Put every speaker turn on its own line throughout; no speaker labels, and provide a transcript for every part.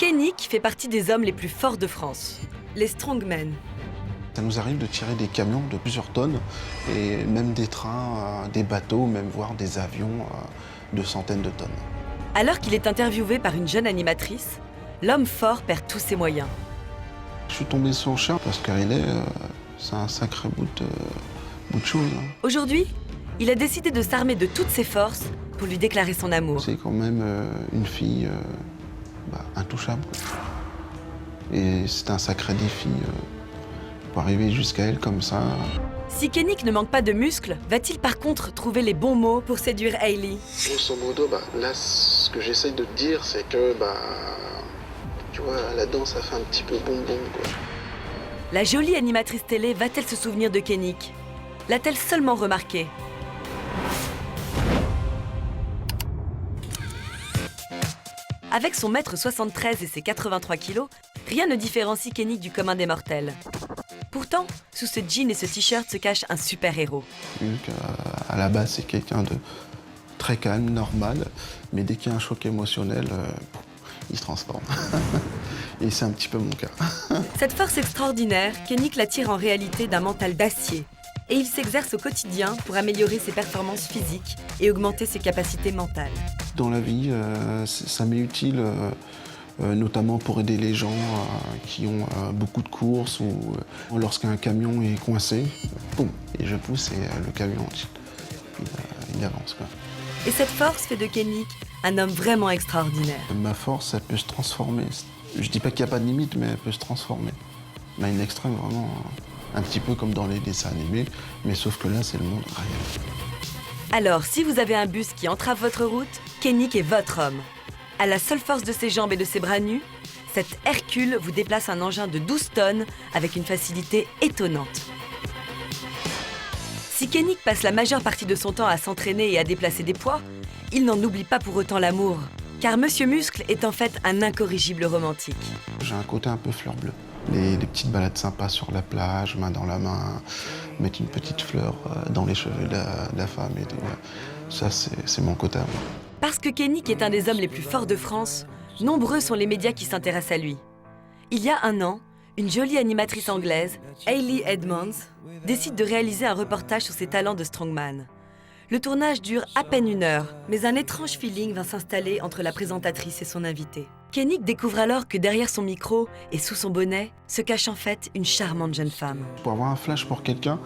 Kénique fait partie des hommes les plus forts de France, les strongmen.
Ça nous arrive de tirer des camions de plusieurs tonnes et même des trains, des bateaux, même voire des avions de centaines de tonnes.
Alors qu'il est interviewé par une jeune animatrice, l'homme fort perd tous ses moyens.
Je suis tombé sur le chien parce c'est un sacré bout de chose.
Aujourd'hui, il a décidé de s'armer de toutes ses forces pour lui déclarer son amour.
C'est quand même une fille intouchable. Et c'est un sacré défi pour arriver jusqu'à elle comme ça.
Si Kénique ne manque pas de muscles, va-t-il par contre trouver les bons mots pour séduire Hailey?
Grosso modo, là, ce que j'essaye de te dire, c'est que, tu vois, la danse, ça fait un petit peu bonbon, quoi.
La jolie animatrice télé va-t-elle se souvenir de Kénique? L'a-t-elle seulement remarqué? Avec son mètre 73 et ses 83 kilos, rien ne différencie Kénique du commun des mortels. Pourtant, sous ce jean et ce t-shirt se cache un super-héros.
Vu qu'à la base, c'est quelqu'un de très calme, normal, mais dès qu'il y a un choc émotionnel, il se transforme. Et c'est un petit peu mon cas.
Cette force extraordinaire, Kénique la tire en réalité d'un mental d'acier. Et il s'exerce au quotidien pour améliorer ses performances physiques et augmenter ses capacités mentales.
Dans la vie, ça m'est utile, notamment pour aider les gens qui ont beaucoup de courses ou lorsqu'un camion est coincé, boum, et je pousse et le camion, il avance, quoi.
Et cette force fait de Kénique un homme vraiment extraordinaire.
Ma force, elle peut se transformer. Je dis pas qu'il n'y a pas de limite, mais elle peut se transformer. Mais à une extrême, vraiment, un petit peu comme dans les dessins animés, mais sauf que là, c'est le monde réel.
Alors, si vous avez un bus qui entrave votre route, Kénique est votre homme. À la seule force de ses jambes et de ses bras nus, cet Hercule vous déplace un engin de 12 tonnes avec une facilité étonnante. Si Kénique passe la majeure partie de son temps à s'entraîner et à déplacer des poids, il n'en oublie pas pour autant l'amour. Car Monsieur Muscle est en fait un incorrigible romantique.
J'ai un côté un peu fleur bleue. Les petites balades sympas sur la plage, main dans la main, mettre une petite fleur dans les cheveux de la femme et tout. Ça, c'est mon côté à moi.
Parce que Kénique est un des hommes les plus forts de France, nombreux sont les médias qui s'intéressent à lui. Il y a un an, une jolie animatrice anglaise, Hailey Edmonds, décide de réaliser un reportage sur ses talents de strongman. Le tournage dure à peine 1 heure, mais un étrange feeling va s'installer entre la présentatrice et son invité. Kénique découvre alors que derrière son micro et sous son bonnet se cache en fait une charmante jeune femme.
Pour avoir un flash pour quelqu'un,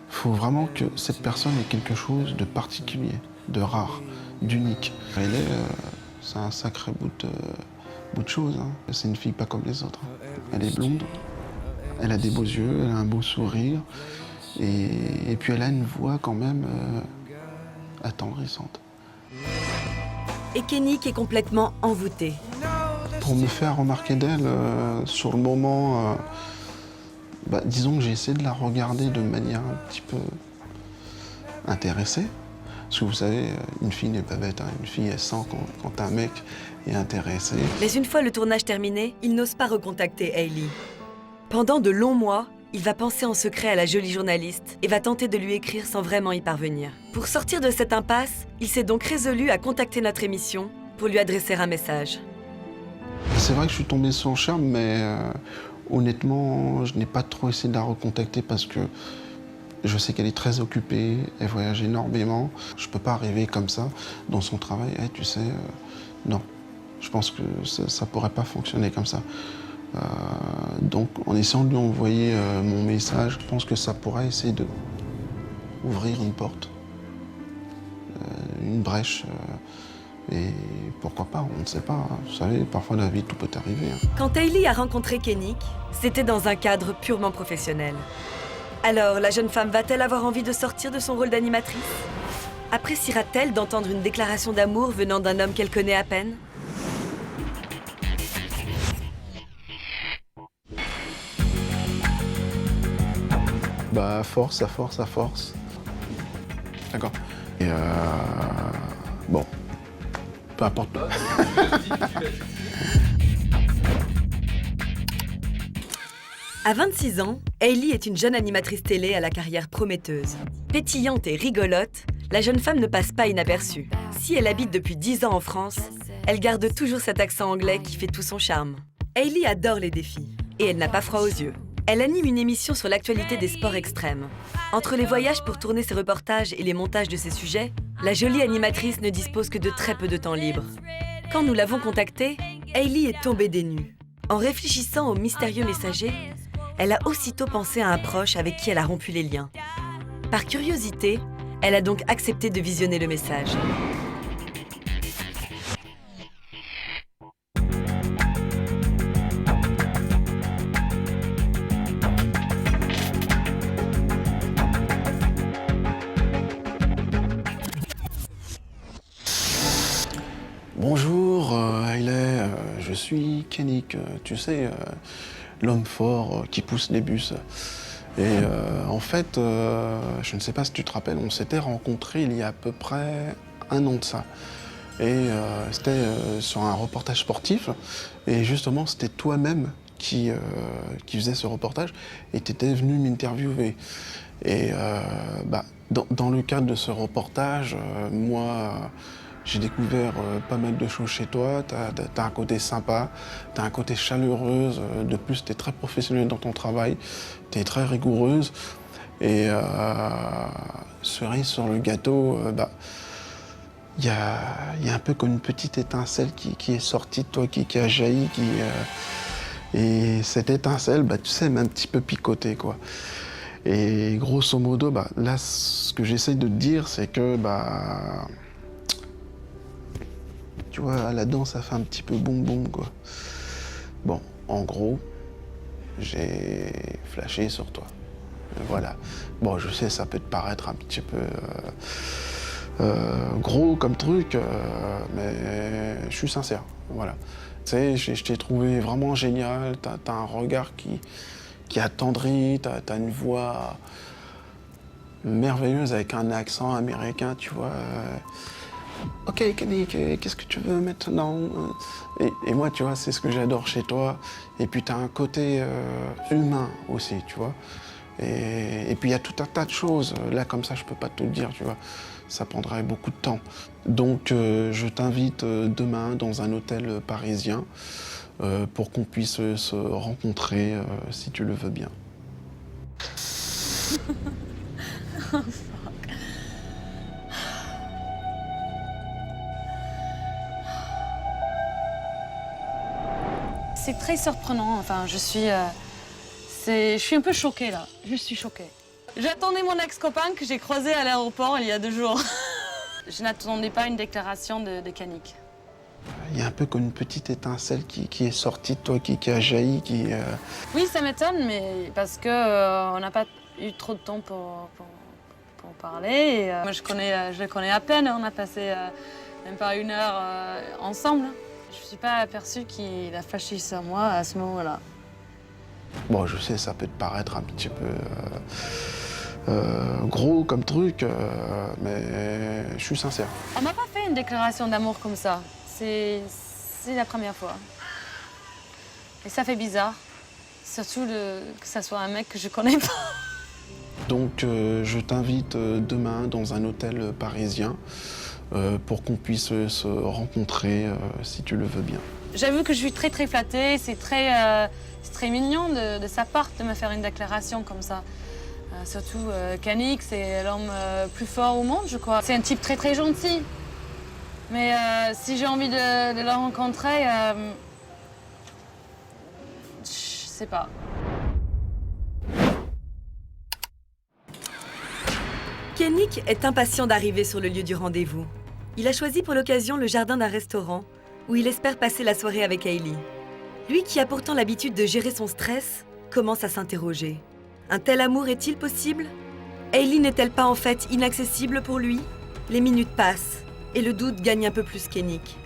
il faut vraiment que cette personne ait quelque chose de particulier, de rare, d'unique. C'est un sacré bout de chose. C'est une fille pas comme les autres. Elle est blonde, elle a des beaux yeux, elle a un beau sourire, et puis elle a une voix quand même attendrissante.
Et Kénique est complètement envoûté.
Pour me faire remarquer d'elle, sur le moment, disons que j'ai essayé de la regarder de manière un petit peu intéressée. Parce que vous savez, une fille n'est pas bête, une fille elle sent quand un mec est intéressé.
Mais une fois le tournage terminé, il n'ose pas recontacter Hailey. Pendant de longs mois, il va penser en secret à la jolie journaliste et va tenter de lui écrire sans vraiment y parvenir. Pour sortir de cette impasse, il s'est donc résolu à contacter notre émission pour lui adresser un message.
C'est vrai que je suis tombé sur le charme, mais honnêtement, je n'ai pas trop essayé de la recontacter parce que je sais qu'elle est très occupée, elle voyage énormément. Je ne peux pas arriver comme ça dans son travail. Tu sais, non. Je pense que ça ne pourrait pas fonctionner comme ça. Donc, en essayant de lui envoyer mon message, je pense que ça pourrait essayer d'ouvrir une porte, une brèche. Et pourquoi pas, on ne sait pas. Vous savez, parfois la vie, tout peut arriver.
Quand Hailey a rencontré Kénique, c'était dans un cadre purement professionnel. Alors, la jeune femme va-t-elle avoir envie de sortir de son rôle d'animatrice? Appréciera-t-elle d'entendre une déclaration d'amour venant d'un homme qu'elle connaît à peine?
À force, à force, à force. D'accord. Et bon, peu importe.
À 26 ans, Hailey est une jeune animatrice télé à la carrière prometteuse. Pétillante et rigolote, la jeune femme ne passe pas inaperçue. Si elle habite depuis 10 ans en France, elle garde toujours cet accent anglais qui fait tout son charme. Hailey adore les défis et elle n'a pas froid aux yeux. Elle anime une émission sur l'actualité des sports extrêmes. Entre les voyages pour tourner ses reportages et les montages de ses sujets, la jolie animatrice ne dispose que de très peu de temps libre. Quand nous l'avons contactée, Hailey est tombée des nues. En réfléchissant au mystérieux messager, elle a aussitôt pensé à un proche avec qui elle a rompu les liens. Par curiosité, elle a donc accepté de visionner le message.
Bonjour, Hailey, je suis Kennick, tu sais, l'homme fort qui pousse les bus. Et en fait, je ne sais pas si tu te rappelles, on s'était rencontrés il y a à peu près 1 an de ça. Et c'était sur un reportage sportif. Et justement, c'était toi-même qui faisais ce reportage et tu étais venu m'interviewer. Et dans le cadre de ce reportage, moi, j'ai découvert pas mal de choses chez toi. T'as un côté sympa, t'as un côté chaleureuse. De plus, t'es très professionnelle dans ton travail, t'es très rigoureuse. Et cerise sur le gâteau, il y a un peu comme une petite étincelle qui est sortie de toi, qui a jailli. Et cette étincelle, tu sais, m'a un petit peu picoté, quoi. Et grosso modo, là, ce que j'essaye de te dire, c'est que, tu vois, à la danse, ça fait un petit peu bonbon, quoi. Bon, en gros, j'ai flashé sur toi. Voilà. Bon, je sais, ça peut te paraître un petit peu gros comme truc, mais je suis sincère, voilà. Tu sais, je t'ai trouvé vraiment génial, t'as un regard qui attendrit, t'as une voix merveilleuse avec un accent américain, tu vois. Ok, Kennick, qu'est-ce que tu veux maintenant? Et moi, tu vois, c'est ce que j'adore chez toi. Et puis, tu as un côté humain aussi, tu vois. Et puis, il y a tout un tas de choses. Là, comme ça, je peux pas te le dire, tu vois. Ça prendrait beaucoup de temps. Donc, je t'invite demain dans un hôtel parisien pour qu'on puisse se rencontrer, si tu le veux bien.
C'est très surprenant, enfin je suis un peu choquée là, je suis choquée. J'attendais mon ex-copain que j'ai croisé à l'aéroport il y a 2 jours. Je n'attendais pas une déclaration de Kennick.
Il y a un peu comme une petite étincelle qui est sortie de toi, qui a jailli,
Oui, ça m'étonne, mais parce que on n'a pas eu trop de temps pour parler. Et, moi je le connais à peine, on a passé même pas 1 heure ensemble. Je ne suis pas aperçue qu'il a flashé sur moi à ce moment-là.
Bon, je sais, ça peut te paraître un petit peu gros comme truc, mais je suis sincère.
On m'a pas fait une déclaration d'amour comme ça. C'est la première fois. Et ça fait bizarre. Surtout que ça soit un mec que je connais pas.
Donc, je t'invite demain dans un hôtel parisien pour qu'on puisse se rencontrer, si tu le veux bien.
J'avoue que je suis très très flattée. C'est très mignon de sa part de me faire une déclaration comme ça. Surtout Kennick, c'est l'homme plus fort au monde, je crois. C'est un type très très gentil. Mais si j'ai envie de le rencontrer, je sais pas.
Kennick est impatient d'arriver sur le lieu du rendez-vous. Il a choisi pour l'occasion le jardin d'un restaurant où il espère passer la soirée avec Hailey. Lui qui a pourtant l'habitude de gérer son stress, commence à s'interroger. Un tel amour est-il possible? Hailey n'est-elle pas en fait inaccessible pour lui? Les minutes passent et le doute gagne un peu plus Kennick.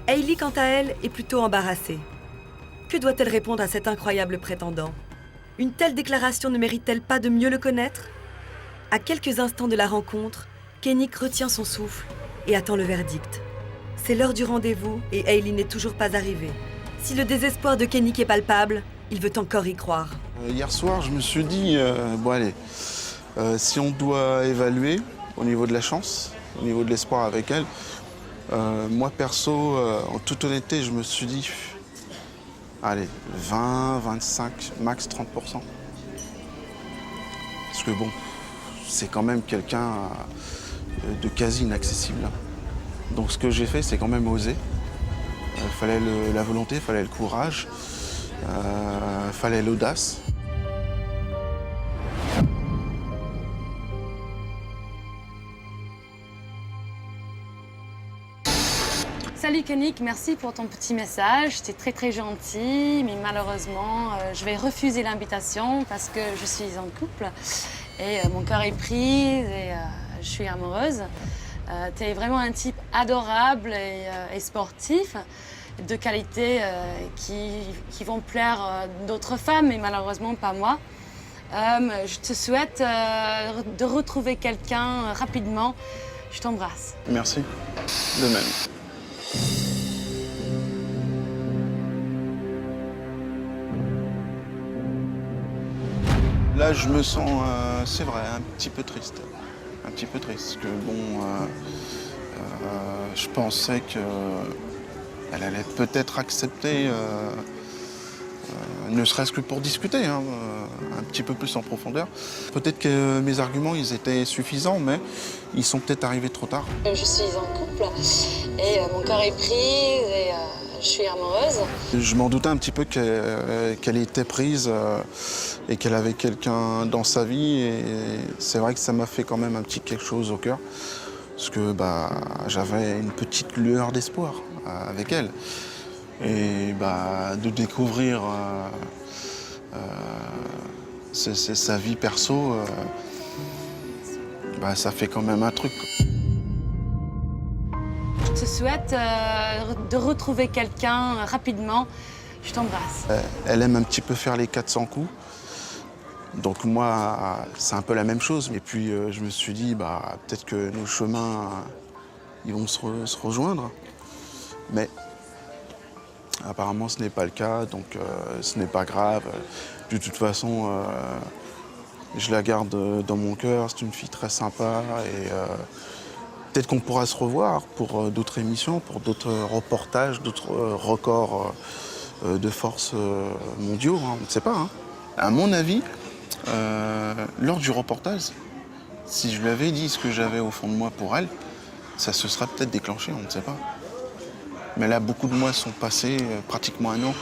Hailey, quant à elle, est plutôt embarrassée. Que doit-elle répondre à cet incroyable prétendant? Une telle déclaration ne mérite-t-elle pas de mieux le connaître? À quelques instants de la rencontre, Kennick retient son souffle et attend le verdict. C'est l'heure du rendez-vous et Hailey n'est toujours pas arrivée. Si le désespoir de Kennick est palpable, il veut encore y croire.
Hier soir, je me suis dit, bon allez, si on doit évaluer au niveau de la chance, au niveau de l'espoir avec elle, moi perso, en toute honnêteté, je me suis dit, allez, 20, 25, max 30%. Parce que bon, c'est quand même quelqu'un de quasi inaccessible. Donc ce que j'ai fait, c'est quand même oser. Il fallait la volonté, il fallait le courage, il fallait l'audace.
Salut Yannick, merci pour ton petit message. C'était très très gentil, mais malheureusement, je vais refuser l'invitation parce que je suis en couple et mon cœur est pris et je suis amoureuse. Tu es vraiment un type adorable et sportif, de qualité qui vont plaire d'autres femmes, mais malheureusement pas moi. Je te souhaite de retrouver quelqu'un rapidement. Je t'embrasse.
Merci, de même. Là, je me sens, c'est vrai, un petit peu triste. Un petit peu triste, parce que bon, je pensais qu'elle allait peut-être accepter, ne serait-ce que pour discuter, hein, un petit peu plus en profondeur. Peut-être que mes arguments, ils étaient suffisants, mais ils sont peut-être arrivés trop tard.
Je suis en couple et mon cœur est pris et je suis amoureuse.
Je m'en doutais un petit peu qu'elle était prise et qu'elle avait quelqu'un dans sa vie. Et c'est vrai que ça m'a fait quand même un petit quelque chose au cœur. Parce que j'avais une petite lueur d'espoir avec elle. Et de découvrir sa vie perso, ça fait quand même un truc.
Je te souhaite de retrouver quelqu'un rapidement. Je t'embrasse.
Elle aime un petit peu faire les 400 coups. Donc moi, c'est un peu la même chose. Et puis je me suis dit, peut-être que nos chemins, ils vont se rejoindre. Mais apparemment, ce n'est pas le cas, donc ce n'est pas grave. De toute façon, je la garde dans mon cœur. C'est une fille très sympa. Et peut-être qu'on pourra se revoir pour d'autres émissions, pour d'autres reportages, d'autres records de force mondiaux. Hein, on ne sait pas. Hein. À mon avis, lors du reportage, si je lui avais dit ce que j'avais au fond de moi pour elle, ça se serait peut-être déclenché, on ne sait pas. Mais là, beaucoup de mois sont passés, pratiquement un an.